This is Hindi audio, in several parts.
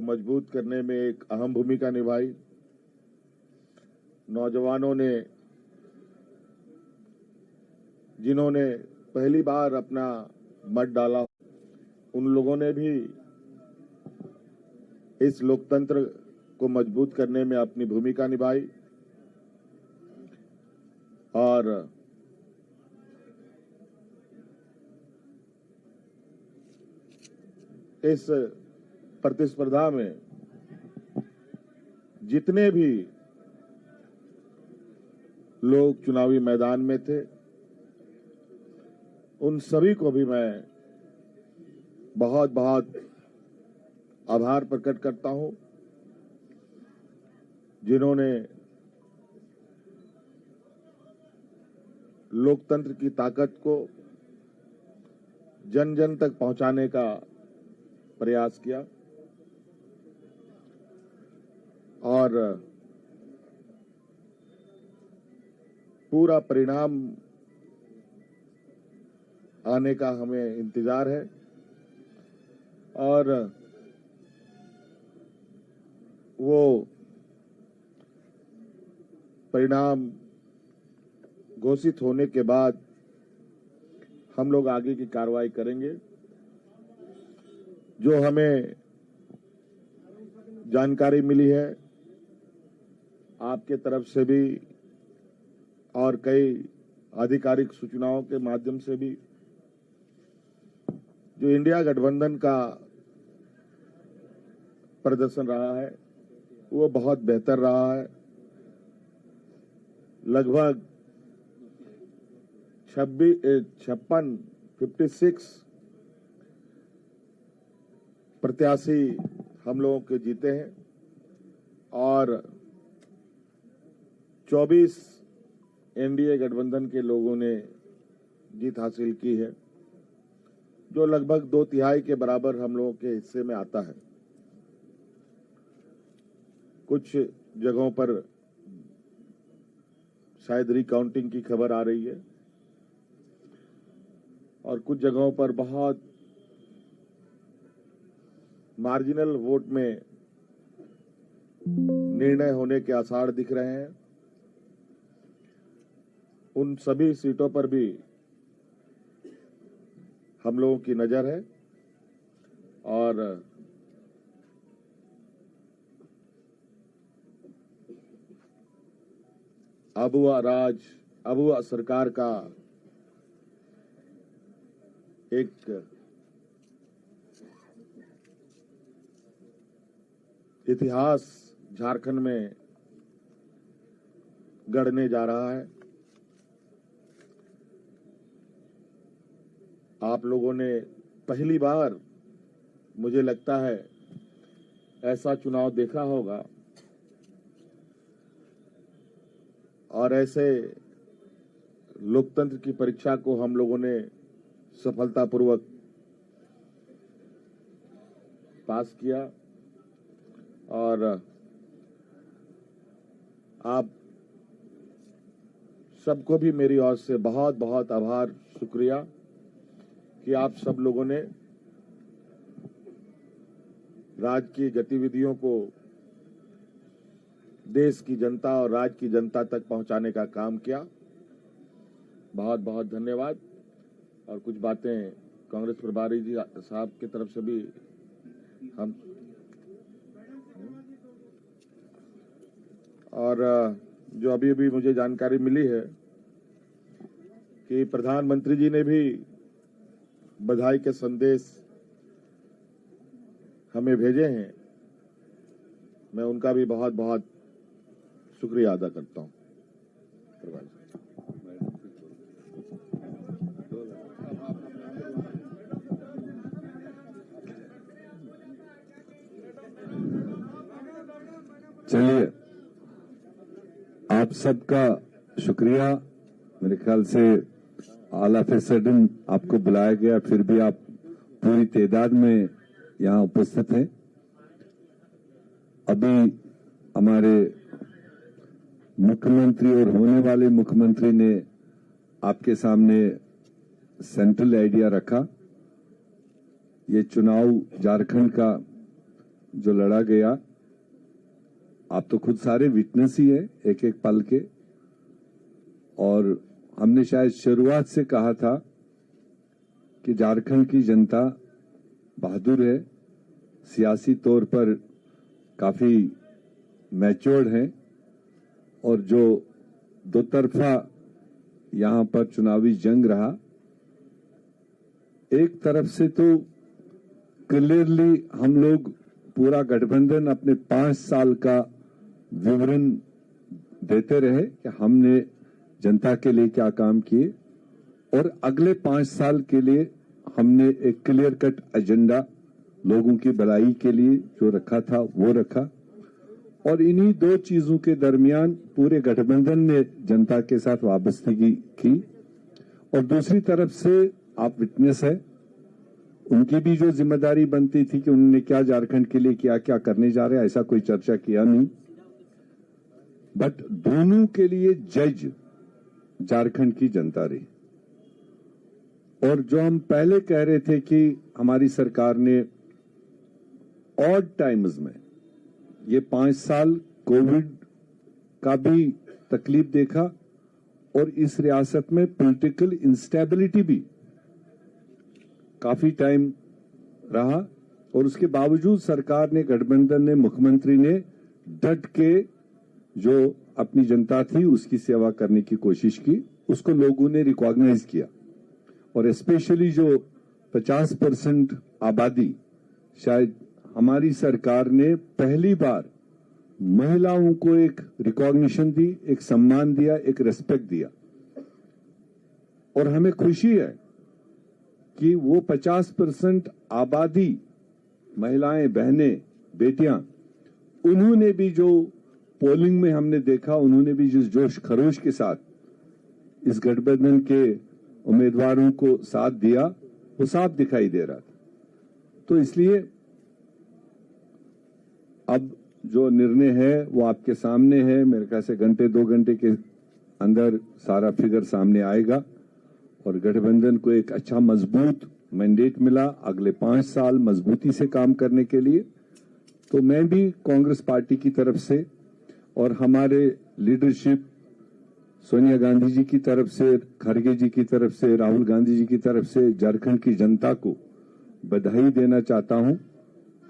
मजबूत करने में एक अहम भूमिका निभाई। नौजवानों ने, जिन्होंने पहली बार अपना मत डाला, उन लोगों ने भी इस लोकतंत्र को मजबूत करने में अपनी भूमिका निभाई और इस प्रतिस्पर्धा में जितने भी लोग चुनावी मैदान में थे, उन सभी को भी मैं बहुत बहुत आभार प्रकट करता हूं, जिन्होंने लोकतंत्र की ताकत को जन जन तक पहुंचाने का प्रयास किया और पूरा परिणाम आने का हमें इंतजार है और वो परिणाम घोषित होने के बाद हम लोग आगे की कार्रवाई करेंगे। जो हमें जानकारी मिली है आपके तरफ से भी और कई आधिकारिक सूचनाओं के माध्यम से भी, जो इंडिया गठबंधन का प्रदर्शन रहा है वो बहुत बेहतर रहा है। लगभग 56 प्रत्याशी हम लोगों के जीते हैं और 24 एनडीए गठबंधन के लोगों ने जीत हासिल की है, जो लगभग 2/3 के बराबर हम लोगों के हिस्से में आता है। कुछ जगहों पर शायद रिकाउंटिंग की खबर आ रही है और कुछ जगहों पर बहुत मार्जिनल वोट में निर्णय होने के आसार दिख रहे हैं। उन सभी सीटों पर भी हम लोगों की नजर है और अबुआ सरकार का एक इतिहास झारखंड में गढ़ने जा रहा है। आप लोगों ने पहली बार, मुझे लगता है, ऐसा चुनाव देखा होगा और ऐसे लोकतंत्र की परीक्षा को हम लोगों ने सफलतापूर्वक पास किया और आप सबको भी मेरी ओर से बहुत बहुत आभार, शुक्रिया कि आप सब लोगों ने राज्य की गतिविधियों को देश की जनता और राज्य की जनता तक पहुंचाने का काम किया। बहुत बहुत धन्यवाद। और कुछ बातें कांग्रेस प्रभारी जी साहब की तरफ से भी हम और जो अभी अभी मुझे जानकारी मिली है कि प्रधानमंत्री जी ने भी बधाई के संदेश हमें भेजे हैं। मैं उनका भी बहुत बहुत शुक्रिया अदा करता हूं। चलिए, आप सबका शुक्रिया। मेरे ख्याल से ऑल ऑफ ए सडन आपको बुलाया गया, फिर भी आप पूरी तादाद में यहाँ उपस्थित हैं। अभी हमारे मुख्यमंत्री और होने वाले मुख्यमंत्री ने आपके सामने सेंट्रल आइडिया रखा। ये चुनाव झारखंड का जो लड़ा गया, आप तो खुद सारे विटनेस ही है एक एक पल के। और हमने शायद शुरुआत से कहा था कि झारखंड की जनता बहादुर है, सियासी तौर पर काफी मैच्योर्ड है, और जो दो तरफा यहां पर चुनावी जंग रहा, एक तरफ से तो क्लियरली हम लोग पूरा गठबंधन अपने 5 साल का विवरण देते रहे कि हमने जनता के लिए क्या काम किए, और अगले 5 साल के लिए हमने एक क्लियर कट एजेंडा लोगों की भलाई के लिए जो रखा था वो रखा। और इन्हीं दो चीजों के दरमियान पूरे गठबंधन ने जनता के साथ वाबस्तगी की। और दूसरी तरफ से आप विटनेस है, उनकी भी जो जिम्मेदारी बनती थी कि उन्होंने क्या झारखंड के लिए क्या क्या करने जा रहे हैं, ऐसा कोई चर्चा किया नहीं। बट दोनों के लिए जज झारखंड की जनता रही। और जो हम पहले कह रहे थे कि हमारी सरकार ने ऑड टाइम्स में ये 5 साल कोविड का भी तकलीफ देखा, और इस रियासत में पॉलिटिकल इंस्टेबिलिटी भी काफी टाइम रहा, और उसके बावजूद सरकार ने, गठबंधन ने, मुख्यमंत्री ने डट के जो अपनी जनता थी उसकी सेवा करने की कोशिश की, उसको लोगों ने रिकॉग्नाइज किया। और स्पेशली जो 50% आबादी, शायद हमारी सरकार ने पहली बार महिलाओं को एक रिकॉग्निशन दी, एक सम्मान दिया, एक रेस्पेक्ट दिया। और हमें खुशी है कि वो 50% आबादी, महिलाएं, बहनें, बेटियां, उन्होंने भी जो पोलिंग में हमने देखा, उन्होंने भी जिस जोश खरोश के साथ इस गठबंधन के उम्मीदवारों को साथ दिया, वो साफ दिखाई दे रहा था। तो इसलिए अब जो निर्णय है वो आपके सामने है। मेरे ख्याल से घंटे 2 घंटे के अंदर सारा फिगर सामने आएगा, और गठबंधन को एक अच्छा मजबूत मैंडेट मिला अगले 5 साल मजबूती से काम करने के लिए। तो मैं भी कांग्रेस पार्टी की तरफ से और हमारे लीडरशिप, सोनिया गांधी जी की तरफ से, खड़गे जी की तरफ से, राहुल गांधी जी की तरफ से झारखंड की जनता को बधाई देना चाहता हूं।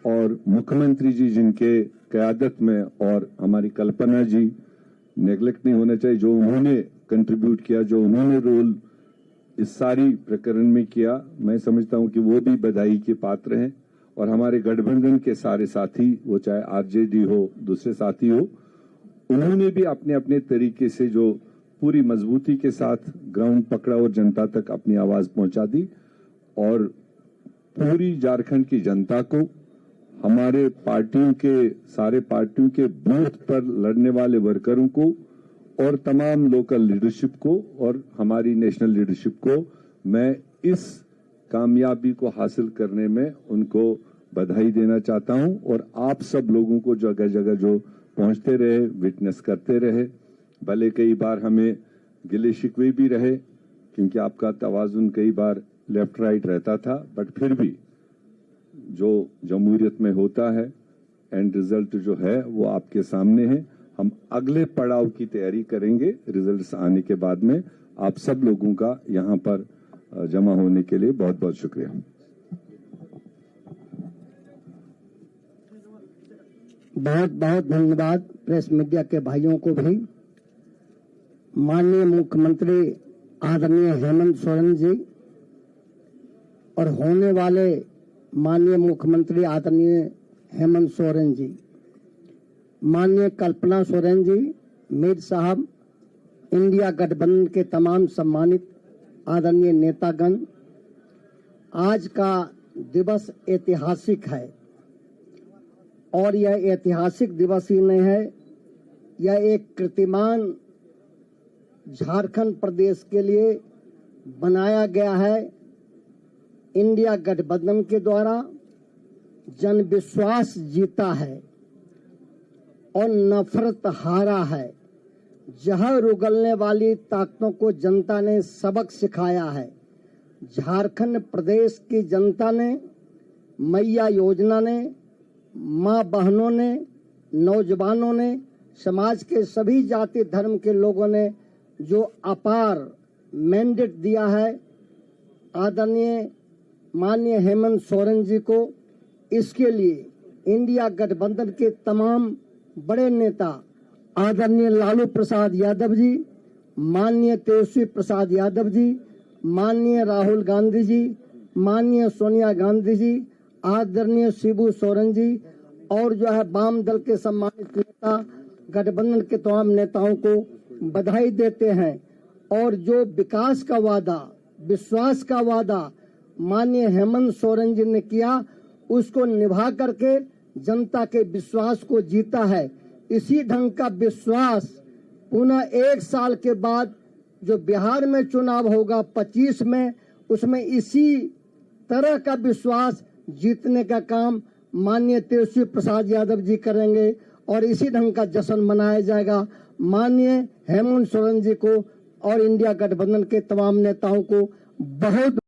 और मुख्यमंत्री जी जिनके क़यादत में, और हमारी कल्पना जी, नेग्लेक्ट नहीं होना चाहिए, जो उन्होंने कंट्रीब्यूट किया, जो उन्होंने रोल इस सारी प्रकरण में किया, मैं समझता हूं कि वो भी बधाई के पात्र हैं। और हमारे गठबंधन के सारे साथी, वो चाहे आरजेडी हो, दूसरे साथी हो, उन्होंने भी अपने अपने तरीके से जो पूरी मजबूती के साथ ग्राउंड पकड़ा और जनता तक अपनी आवाज पहुंचा दी। और पूरी झारखंड की जनता को, हमारे पार्टियों के, सारे पार्टियों के बूथ पर लड़ने वाले वर्करों को, और तमाम लोकल लीडरशिप को, और हमारी नेशनल लीडरशिप को मैं इस कामयाबी को हासिल करने में उनको बधाई देना चाहता हूं। और आप सब लोगों को जगह जगह जो पहुंचते रहे, विटनेस करते रहे, भले कई बार हमें गिले शिकवे भी रहे क्योंकि आपका तवाजुन कई बार लेफ्ट राइट रहता था, बट फिर भी जो जमहूरियत में होता है, एंड रिजल्ट जो है वो आपके सामने है। हम अगले पड़ाव की तैयारी करेंगे रिजल्ट्स आने के बाद में। आप सब लोगों का यहाँ पर जमा होने के लिए बहुत बहुत शुक्रिया। बहुत बहुत धन्यवाद प्रेस मीडिया के भाइयों को भी। माननीय मुख्यमंत्री आदरणीय हेमंत सोरेन जी और होने वाले माननीय मुख्यमंत्री आदरणीय हेमंत सोरेन जी, माननीय कल्पना सोरेन जी, मीर साहब, इंडिया गठबंधन के तमाम सम्मानित आदरणीय नेतागण, आज का दिवस ऐतिहासिक है। और यह ऐतिहासिक दिवस ही नहीं है, यह एक कीर्तिमान झारखंड प्रदेश के लिए बनाया गया है। इंडिया गठबंधन के द्वारा जन विश्वास जीता है और नफरत हारा है। जहर उगलने वाली ताकतों को जनता ने सबक सिखाया है। झारखंड प्रदेश की जनता ने मैया योजना ने माँ बहनों ने, नौजवानों ने, समाज के सभी जाति धर्म के लोगों ने जो अपार मैंडेट दिया है आदरणीय माननीय हेमंत सोरेन जी को, इसके लिए इंडिया गठबंधन के तमाम बड़े नेता आदरणीय लालू प्रसाद यादव जी, माननीय तेजस्वी प्रसाद यादव जी, माननीय राहुल गांधी जी, माननीय सोनिया गांधी जी, आदरणीय शिबू सोरेन जी और जो है वाम दल के सम्मानित नेता गठबंधन के तमाम नेताओं को बधाई देते हैं। और जो विकास का वादा, विश्वास का वादा माननीय हेमंत सोरेन जी ने किया, उसको निभा करके जनता के विश्वास को जीता है। इसी ढंग का विश्वास पुनः 1 साल के बाद जो बिहार में चुनाव होगा 25 में, उसमें इसी तरह का विश्वास जीतने का काम माननीय तेजस्वी प्रसाद यादव जी करेंगे और इसी ढंग का जश्न मनाया जाएगा। माननीय हेमंत सोरेन जी को और इंडिया गठबंधन के तमाम नेताओं को बहुत